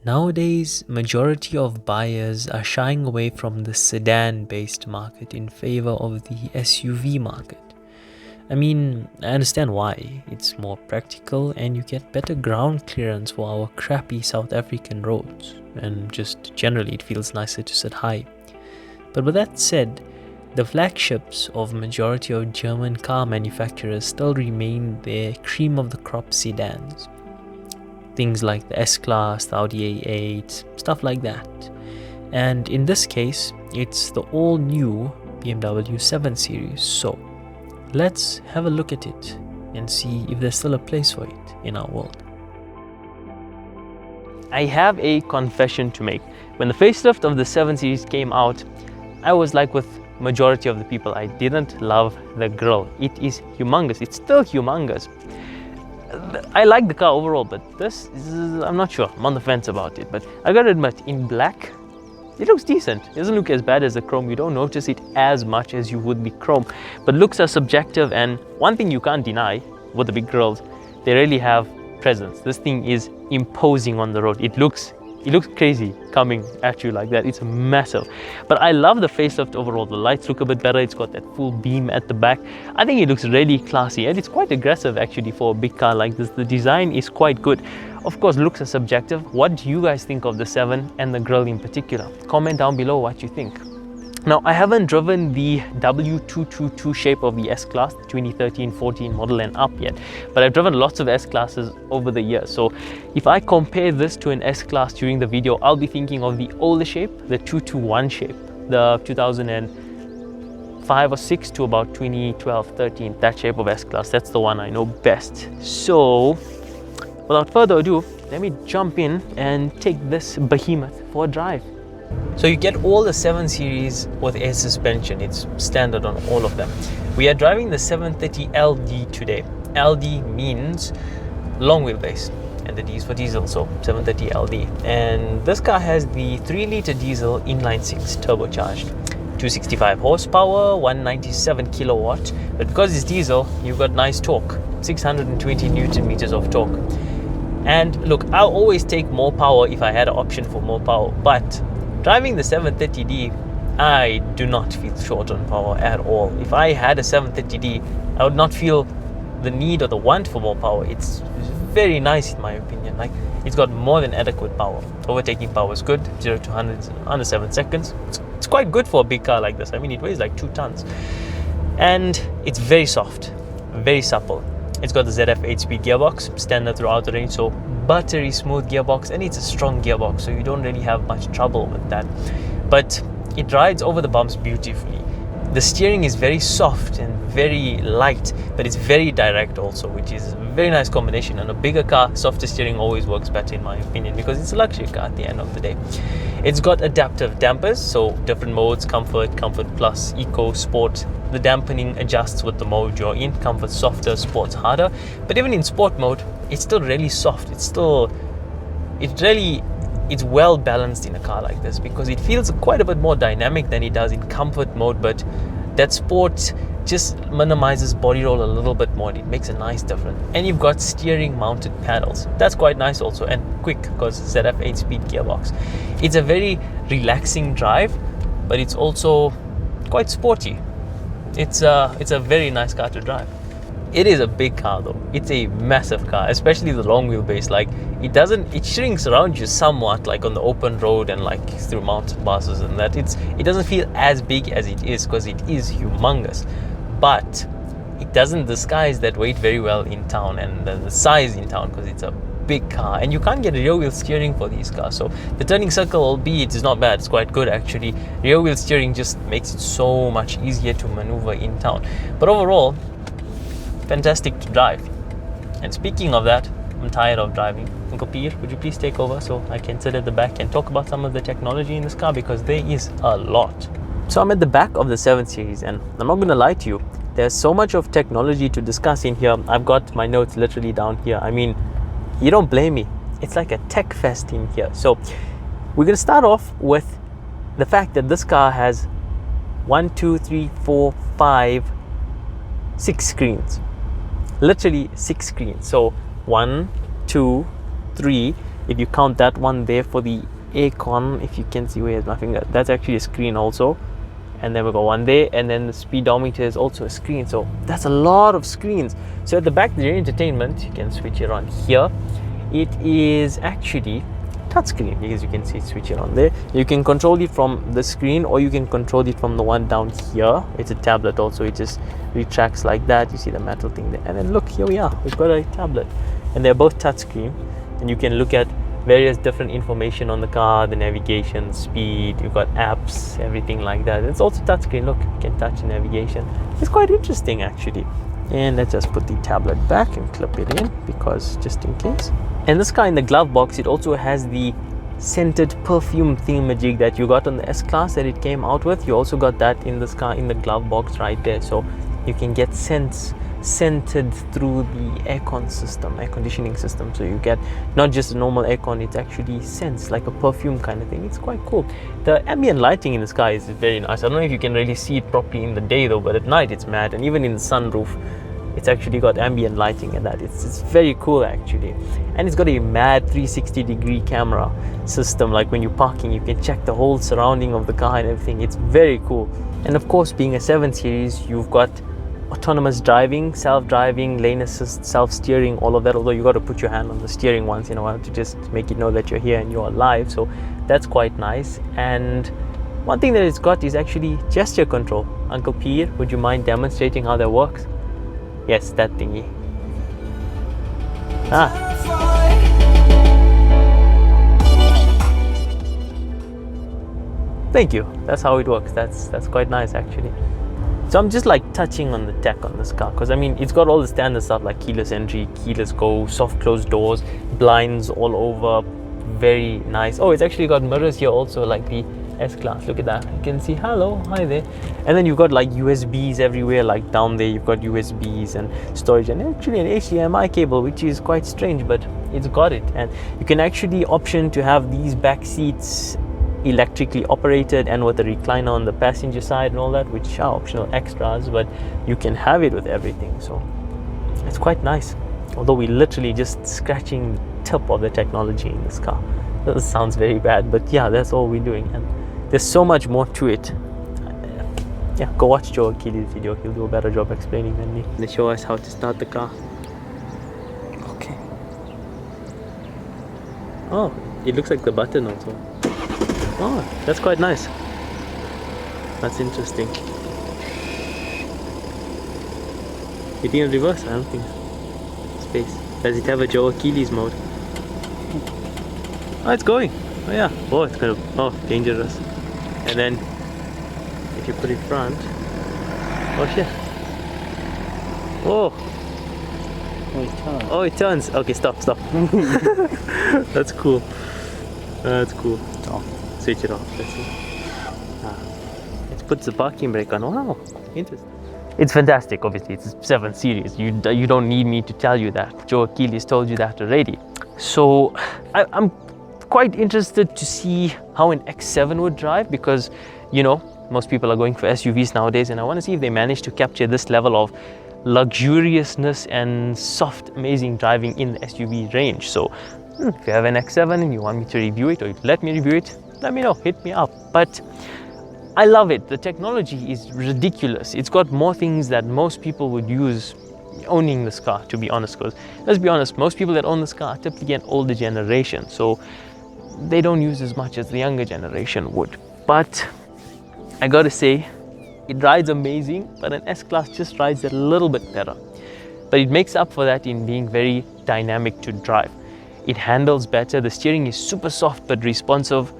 Nowadays, majority of buyers are shying away from the sedan-based market in favor of the SUV market. I mean, I understand why. It's more practical and you get better ground clearance for our crappy South African roads, and just generally it feels nicer to sit high. But with that said, the flagships of majority of German car manufacturers still remain their cream of the crop sedans. Things like the S-Class, the Audi A8, stuff like that. And in this case, it's the all-new BMW 7 Series. So let's have a look at it and see if there's still a place for it in our world. I have a confession to make. When the facelift of the 7 Series came out, I was like with majority of the people, I didn't love the grille. It is humongous. It's still humongous. I like the car overall, but this is, I'm not sure. I'm on the fence about it. But I gotta admit, in black, it looks decent. It doesn't look as bad as the chrome. You don't notice it as much as you would be chrome. But looks are subjective, and one thing you can't deny with the big grills, they really have presence. This thing is imposing on the road. It looks crazy coming at you like that. It's massive. But I love the facelift overall. The lights look a bit better. It's got that full beam at the back. I think it looks really classy, and it's quite aggressive actually for a big car like this. The design is quite good. Of course, looks are subjective. What do you guys think of the 7 and the grille in particular? Comment down below what you think. Now, I haven't driven the W222 shape of the S-Class, the 2013-14 model and up yet, but I've driven lots of S-Classes over the years. So if I compare this to an S-Class during the video, I'll be thinking of the older shape, the 221 shape, the 2005 or 6 to about 2012, 13, that shape of S-Class. That's the one I know best. So without further ado, let me jump in and take this behemoth for a drive. So you get all the 7 Series with air suspension. It's standard on all of them. We are driving the 730 LD today. LD means long wheelbase, and the D is for diesel, so 730 LD. And this car has the 3-liter diesel inline 6 turbocharged, 265 horsepower, 197 kilowatt. But because it's diesel, you've got nice torque, 620 Newton meters of torque. And look, I'll always take more power if I had an option for more power, but driving the 730D, I do not feel short on power at all. If I had a 730D, I would not feel the need or the want for more power. It's very nice in my opinion. Like, it's got more than adequate power. Overtaking power is good, 0 to 100 under 7 seconds. It's quite good for a big car like this. I mean, it weighs like 2 tons. And it's very soft, very supple. It's got the ZF 8-speed gearbox, standard throughout the range, so buttery smooth gearbox, and it's a strong gearbox, so you don't really have much trouble with that. But it rides over the bumps beautifully. The steering is very soft and very light, but it's very direct also, which is a very nice combination. On a bigger car, softer steering always works better in my opinion, because it's a luxury car at the end of the day. It's got adaptive dampers, so different modes: comfort, comfort plus, eco, sport. The dampening adjusts with the mode you're in. Comfort softer, sport's harder. But even in sport mode, it's still really soft. It's well balanced in a car like this, because it feels quite a bit more dynamic than it does in comfort mode, but that sport just minimizes body roll a little bit more. It makes a nice difference. And you've got steering mounted paddles. That's quite nice also, and quick, because ZF 8-speed gearbox. It's a very relaxing drive, but it's also quite sporty. It's a very nice car to drive. It is a big car though. It's a massive car, especially the long wheelbase. Like, it shrinks around you somewhat, like on the open road and like through mountain passes and that. It doesn't feel as big as it is, because it is humongous. But it doesn't disguise that weight very well in town, and the size in town, because it's a big car, and you can't get rear wheel steering for these cars. So the turning circle, albeit is not bad, it's quite good actually. Rear wheel steering just makes it so much easier to maneuver in town. But overall, fantastic to drive. And speaking of that, I'm tired of driving. Uncle Peter, would you please take over so I can sit at the back and talk about some of the technology in this car, because there is a lot. So I'm at the back of the 7 Series, and I'm not going to lie to you, there's so much of technology to discuss in here. I've got my notes literally down here. I mean, you don't blame me. It's like a tech fest in here. So we're going to start off with the fact that this car has 1, 2, 3, 4, 5, 6 screens. Literally 6 screens. So 1, 2, 3, If you count that one there for the aircon, if you can see, where's my finger, that's actually a screen also. And then we got one there, and then the speedometer is also a screen. So that's a lot of screens. So at the back, the entertainment, you can switch it on here. It is actually touchscreen, because you can see switch it on there. You can control it from the screen, or you can control it from the one down here. It's a tablet also. It just retracts like that. You see the metal thing there, and then look, here we are, we've got a tablet, and they're both touchscreen, and you can look at various different information on the car, the navigation, speed, you've got apps, everything like that. It's also touchscreen. Look, you can touch the navigation. It's quite interesting actually. And let's just put the tablet back and clip it in, because just in case. And this car, in the glove box, it also has the scented perfume thingamajig that you got on the S-Class that it came out with. You also got that in this car in the glove box right there. So you can get scents scented through the aircon system, air conditioning system. So you get not just a normal aircon, it's actually scents, like a perfume kind of thing. It's quite cool. The ambient lighting in the sky is very nice. I don't know if you can really see it properly in the day though, but at night it's mad. And even in the sunroof, it's actually got ambient lighting and that. It's very cool actually. And it's got a mad 360-degree camera system. Like when you're parking, you can check the whole surrounding of the car and everything. It's very cool. And of course, being a 7 Series, you've got autonomous driving, self-driving, lane assist, self-steering, all of that. Although you got to put your hand on the steering once in a while to just make it know that you're here and you're alive. So that's quite nice. And one thing that it's got is actually gesture control. Uncle Peter, would you mind demonstrating how that works? Yes, that thingy. Thank you. That's how it works. That's quite nice actually. So I'm just like touching on the tech on this car, because I mean, it's got all the standard stuff like keyless entry, keyless go, soft closed doors, blinds all over, very nice. Oh, it's actually got mirrors here also, like the S-Class. Look at that. You can see hello, hi there. And then you've got like USBs everywhere, like down there you've got USBs and storage, and actually an HDMI cable, which is quite strange, but it's got it. And you can actually option to have these back seats electrically operated and with a recliner on the passenger side and all that, which are optional extras, but you can have it with everything. So it's quite nice, although we're literally just scratching the tip of the technology in this car. That sounds very bad, but yeah, that's all we're doing, and there's so much more to it. Yeah, go watch Joe Achilles' video. He'll do a better job explaining than me. They show us how to start the car. Okay. Oh, it looks like the button also. Oh, that's quite nice. That's interesting. Hitting in reverse? I don't think so. Space. Does it have a Joe Achilles mode? Oh, it's going. Oh yeah. Oh, it's kind of, oh, dangerous. And then if you put it front, oh shit. Oh. Oh, it turns. Oh, it turns. Okay, stop. That's cool. That's cool. Oh. Switch it off. Let's see. It puts the parking brake on. Wow, interesting. It's fantastic. Obviously, it's a 7 Series. You don't need me to tell you that. Joe Achilles told you that already. So I'm quite interested to see how an X7 would drive, because you know most people are going for SUVs nowadays, and I want to see if they manage to capture this level of luxuriousness and soft, amazing driving in the SUV range. So if you have an X7 and you want me to review it, or you let me review it, let me know, hit me up. But I love it. The technology is ridiculous. It's got more things that most people would use owning this car, to be honest, because let's be honest, most people that own this car are typically an older generation, so they don't use as much as the younger generation would. But I gotta say, it rides amazing, but an S-Class just rides a little bit better. But it makes up for that in being very dynamic to drive. It handles better. The steering is super soft but responsive.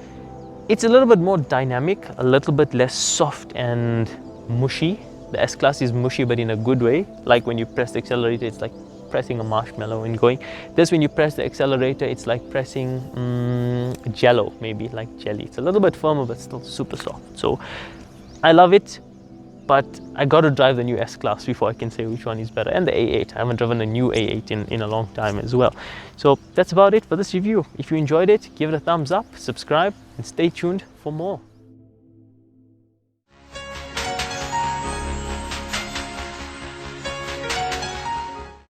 It's a little bit more dynamic, a little bit less soft and mushy. The S-Class is mushy, but in a good way. Like when you press the accelerator, it's like pressing a marshmallow and going. This, when you press the accelerator, it's like pressing jello, maybe like jelly. It's a little bit firmer, but still super soft. So I love it, but I got to drive the new S-Class before I can say which one is better. And the A8. I haven't driven a new A8 in a long time as well. So that's about it for this review. If you enjoyed it, give it a thumbs up, subscribe, and stay tuned for more.